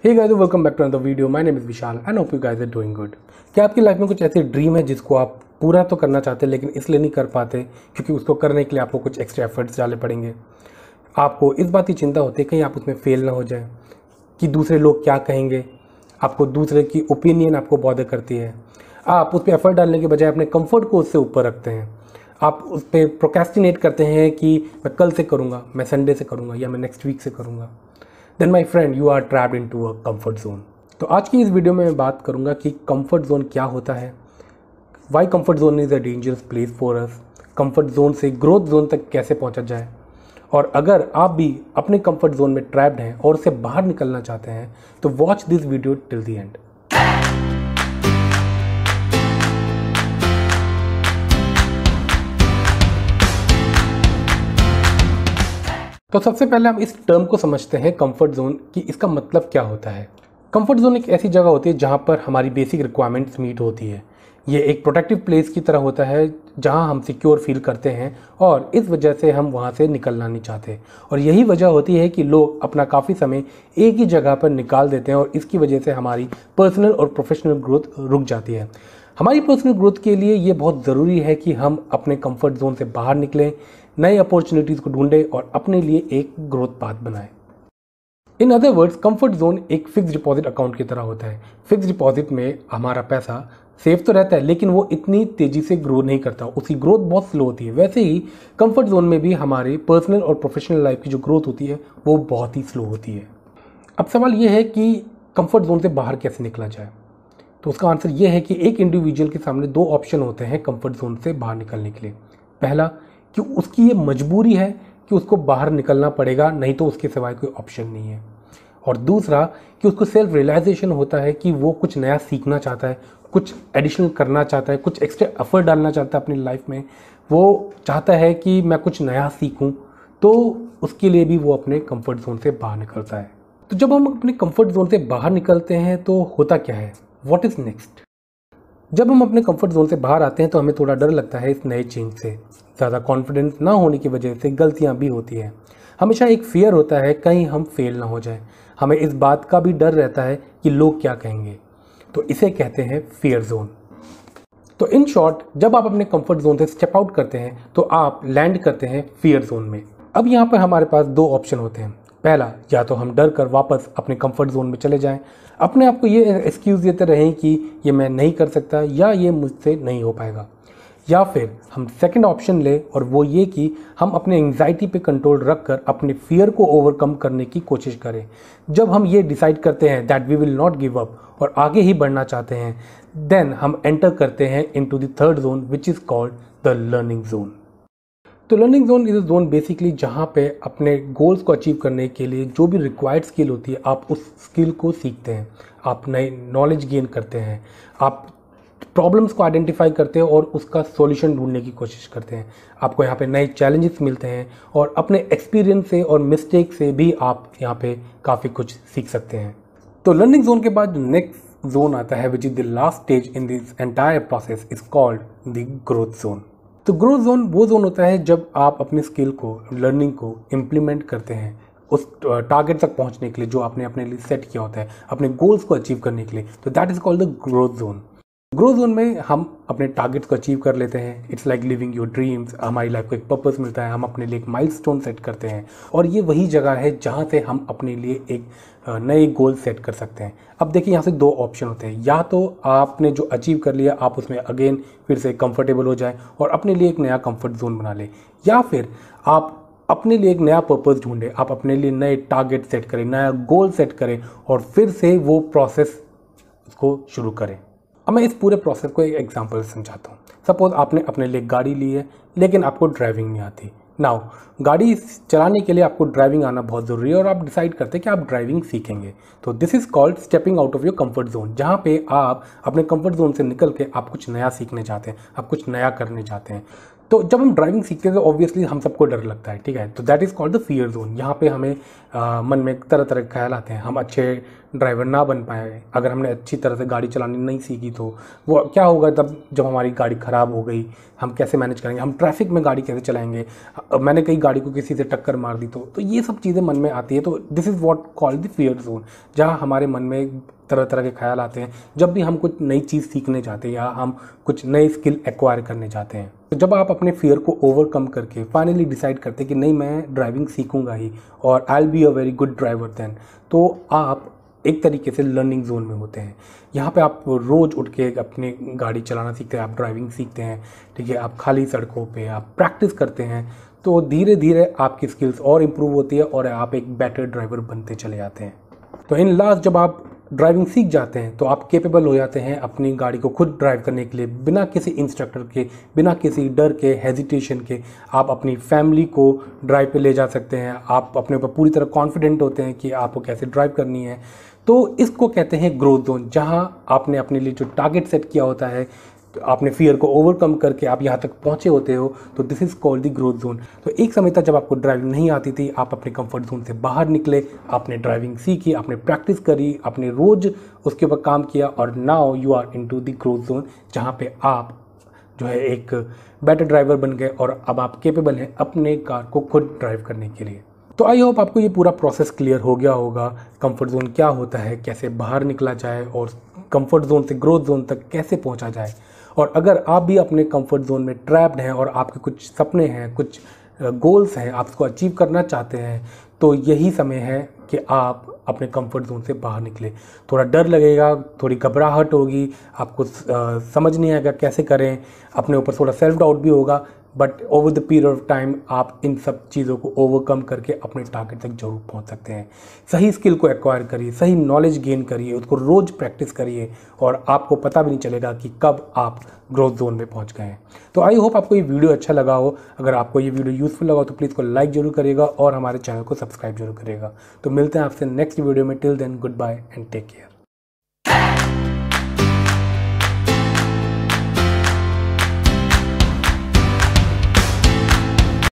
Hey guys, welcome back to another video. My name is Vishal and hope you guys are doing good. क्या आपकी life में कुछ ऐसे dream है जिसको आप पूरा तो करना चाहते हैं लेकिन इसलिए नहीं कर पाते क्योंकि उसको करने के लिए आपको कुछ एक्स्ट्रा एफर्ट्स डालने पड़ेंगे। आपको इस बात की चिंता होती है कहीं आप उसमें फेल ना हो जाए, कि दूसरे लोग क्या कहेंगे, आपको दूसरे की ओपिनियन आपको बॉदर करती है। आप उस पर एफर्ट डालने के बजाय अपने कंफर्ट को उससे ऊपर रखते हैं। आप उस पर प्रोक्रेस्टिनेट करते हैं कि मैं कल से करूँगा, मैं संडे से करूँगा या मैं नेक्स्ट वीक से करूँगा। Then my friend, you are trapped into a comfort zone. तो आज की इस वीडियो में मैं बात करूँगा कि कम्फर्ट जोन क्या होता है, why comfort zone is a dangerous place for us, comfort zone से ग्रोथ जोन तक कैसे पहुँचा जाए, और अगर आप भी अपने कंफर्ट जोन में ट्रैप्ड हैं और उससे बाहर निकलना चाहते हैं तो watch this video till the end. तो सबसे पहले हम इस टर्म को समझते हैं कंफर्ट जोन कि इसका मतलब क्या होता है। कंफर्ट जोन एक ऐसी जगह होती है जहाँ पर हमारी बेसिक रिक्वायरमेंट्स मीट होती है। ये एक प्रोटेक्टिव प्लेस की तरह होता है जहाँ हम सिक्योर फील करते हैं और इस वजह से हम वहाँ से निकलना नहीं चाहते। और यही वजह होती है कि लोग अपना काफ़ी समय एक ही जगह पर निकाल देते हैं और इसकी वजह से हमारी पर्सनल और प्रोफेशनल ग्रोथ रुक जाती है। हमारी पर्सनल ग्रोथ के लिए ये बहुत ज़रूरी है कि हम अपने कंफर्ट जोन से बाहर निकलें, नई अपॉर्चुनिटीज़ को ढूंढें और अपने लिए एक ग्रोथ पाथ बनाएं। In other words, comfort zone एक फिक्स डिपॉजिट अकाउंट की तरह होता है। फिक्स डिपॉजिट में हमारा पैसा सेफ तो रहता है लेकिन वो इतनी तेज़ी से ग्रो नहीं करता, उसकी ग्रोथ बहुत स्लो होती है। वैसे ही कंफर्ट जोन में भी हमारी पर्सनल और प्रोफेशनल लाइफ की जो ग्रोथ होती है वो बहुत ही स्लो होती है। अब सवाल ये है कि कंफर्ट जोन से बाहर कैसे निकला जाए। तो उसका आंसर ये है कि एक इंडिविजुअल के सामने दो ऑप्शन होते हैं कंफर्ट जोन से बाहर निकलने के लिए। पहला कि उसकी ये मजबूरी है कि उसको बाहर निकलना पड़ेगा, नहीं तो उसके सिवाय कोई ऑप्शन नहीं है। और दूसरा कि उसको सेल्फ रियलाइजेशन होता है कि वो कुछ नया सीखना चाहता है, कुछ एडिशनल करना चाहता है, कुछ एक्स्ट्रा एफर्ट डालना चाहता है अपनी लाइफ में। वो चाहता है कि मैं कुछ नया सीखूं, तो उसके लिए भी वो अपने कंफर्ट जोन से बाहर निकलता है। तो जब हम अपने कंफर्ट जोन से बाहर निकलते हैं तो होता क्या है, व्हाट इज़ नेक्स्ट। जब हम अपने कंफर्ट जोन से बाहर आते हैं तो हमें थोड़ा डर लगता है इस नए चेंज से। ज़्यादा कॉन्फिडेंस ना होने की वजह से गलतियां भी होती हैं। हमेशा एक फियर होता है कहीं हम फेल ना हो जाए। हमें इस बात का भी डर रहता है कि लोग क्या कहेंगे, तो इसे कहते हैं फियर जोन। तो इन शॉर्ट, जब आप अपने कंफर्ट जोन से स्टेप आउट करते हैं तो आप लैंड करते हैं फियर जोन में। अब यहाँ पर हमारे पास दो ऑप्शन होते हैं। पहला, या तो हम डर कर वापस अपने कंफर्ट जोन में चले जाएं, अपने आप को ये एक्सक्यूज़ देते रहें कि ये मैं नहीं कर सकता या ये मुझसे नहीं हो पाएगा। या फिर हम सेकंड ऑप्शन ले और वो ये कि हम अपने एंग्जाइटी पे कंट्रोल रख कर अपने फियर को ओवरकम करने की कोशिश करें। जब हम ये डिसाइड करते हैं that we will not give up और आगे ही बढ़ना चाहते हैं, देन हम एंटर करते हैं into the third zone which is called the learning zone. तो learning zone is a zone basically जहाँ पे अपने गोल्स को अचीव करने के लिए जो भी रिक्वायर्ड स्किल होती है आप उस स्किल को सीखते हैं, आप नई नॉलेज गेन करते हैं, आप प्रॉब्लम्स को आइडेंटिफाई करते हैं और उसका सॉल्यूशन ढूंढने की कोशिश करते हैं। आपको यहाँ पे नए चैलेंजेस मिलते हैं और अपने एक्सपीरियंस से और मिस्टेक से भी आप यहाँ पे काफ़ी कुछ सीख सकते हैं। तो लर्निंग जोन के बाद नेक्स्ट जोन आता है which is the last stage in this entire process is called the growth zone. तो ग्रोथ जोन वो जोन होता है जब आप अपनी स्किल को, लर्निंग को इम्प्लीमेंट करते हैं उस टारगेट तक पहुंचने के लिए जो आपने अपने लिए सेट किया होता है, अपने गोल्स को अचीव करने के लिए। तो that is called the growth zone. Growth zone में हम अपने टारगेट्स को अचीव कर लेते हैं। It's like living your dreams. हमारी लाइफ को एक पर्पस मिलता है, हम अपने लिए एक माइलस्टोन सेट करते हैं और ये वही जगह है जहाँ से हम अपने लिए एक नए गोल सेट कर सकते हैं। अब देखिए, यहाँ से दो ऑप्शन होते हैं। या तो आपने जो अचीव कर लिया आप उसमें अगेन फिर से कंफर्टेबल हो जाए और अपने लिए एक नया कंफर्ट जोन बना लें, या फिर आप अपने लिए एक नया पर्पस ढूंढें, आप अपने लिए नए टारगेट सेट करें, नया गोल सेट करें और फिर से वो प्रोसेस को शुरू करें। अब मैं इस पूरे प्रोसेस को एक एग्जांपल से समझाता हूँ। सपोज आपने अपने लिए गाड़ी ली है लेकिन आपको ड्राइविंग नहीं आती। नाउ गाड़ी चलाने के लिए आपको ड्राइविंग आना बहुत ज़रूरी है और आप डिसाइड करते हैं कि आप ड्राइविंग सीखेंगे। तो this is called stepping out of your comfort zone, जहाँ पे आप अपने कंफर्ट जोन से निकल के आप कुछ नया सीखने चाहते हैं, आप कुछ नया करने चाहते हैं। तो जब हम ड्राइविंग सीखते हैं तो ऑब्वियसली हम सबको डर लगता है, ठीक है। तो that is called the fear zone. यहाँ पे हमें मन में तरह तरह के ख्याल आते हैं, हम अच्छे ड्राइवर ना बन पाए, अगर हमने अच्छी तरह से गाड़ी चलानी नहीं सीखी तो वो क्या होगा तब जब हमारी गाड़ी ख़राब हो गई, हम कैसे मैनेज करेंगे, हम ट्रैफिक में गाड़ी कैसे चलाएंगे, मैंने कई गाड़ी को किसी से टक्कर मार दी तो ये सब चीज़ें मन में आती है। तो this is what called the fear zone, जहाँ हमारे मन में तरह तरह के ख्याल आते हैं जब भी हम कुछ नई चीज़ सीखने जाते हैं या हम कुछ नए स्किल एक्वायर करने जाते हैं। तो जब आप अपने फियर को ओवरकम करके फाइनली डिसाइड करते हैं कि नहीं मैं ड्राइविंग सीखूंगा ही और I will be a very good driver then, तो आप एक तरीके से लर्निंग जोन में होते हैं। यहाँ पे आप रोज़ उठ के अपनी गाड़ी चलाना सीखते हैं, आप ड्राइविंग सीखते हैं, ठीक है। आप खाली सड़कों पे आप प्रैक्टिस करते हैं, तो धीरे धीरे आपकी स्किल्स और इम्प्रूव होती है और आप एक बेटर ड्राइवर बनते चले जाते हैं। तो इन लास्ट जब आप ड्राइविंग सीख जाते हैं तो आप केपेबल हो जाते हैं अपनी गाड़ी को खुद ड्राइव करने के लिए, बिना किसी इंस्ट्रक्टर के, बिना किसी डर के, हेजिटेशन के। आप अपनी फैमिली को ड्राइव पे ले जा सकते हैं, आप अपने ऊपर पूरी तरह कॉन्फिडेंट होते हैं कि आपको कैसे ड्राइव करनी है। तो इसको कहते हैं ग्रोथ जोन, जहाँ आपने अपने लिए जो टारगेट सेट किया होता है, तो आपने फियर को ओवरकम करके आप यहाँ तक पहुँचे होते हो, तो this is called the growth zone. तो एक समय था जब आपको ड्राइविंग नहीं आती थी, आप अपने कंफर्ट जोन से बाहर निकले, आपने ड्राइविंग सीखी, आपने प्रैक्टिस करी, आपने रोज़ उसके ऊपर काम किया और now you are into the growth zone, जहाँ पे आप जो है एक बेटर ड्राइवर बन गए और अब आप केपेबल हैं अपने कार को खुद ड्राइव करने के लिए। तो आई होप आपको ये पूरा प्रोसेस क्लियर हो गया होगा, कंफर्ट जोन क्या होता है, कैसे बाहर निकला जाए और कंफर्ट जोन से ग्रोथ जोन तक कैसे पहुंचा जाए। और अगर आप भी अपने कंफर्ट जोन में ट्रैप्ड हैं और आपके कुछ सपने हैं, कुछ गोल्स हैं, आप उसको अचीव करना चाहते हैं, तो यही समय है कि आप अपने कंफर्ट जोन से बाहर निकले। थोड़ा डर लगेगा, थोड़ी घबराहट होगी, आपको समझ नहीं आएगा कैसे करें, अपने ऊपर थोड़ा सेल्फ डाउट भी होगा, but over the period of time आप इन सब चीज़ों को ओवरकम करके अपने टारगेट तक जरूर पहुंच सकते हैं। सही स्किल को एक्वायर करिए, सही नॉलेज गेन करिए, उसको रोज़ प्रैक्टिस करिए और आपको पता भी नहीं चलेगा कि कब आप ग्रोथ जोन में पहुंच गए हैं। तो आई होप आपको ये वीडियो अच्छा लगा हो। अगर आपको ये वीडियो यूजफुल लगा हो तो प्लीज़ को लाइक जरूर करिएगा और हमारे चैनल को सब्सक्राइब जरूर करिएगा। तो मिलते हैं आपसे नेक्स्ट वीडियो में। Till then goodbye and take care.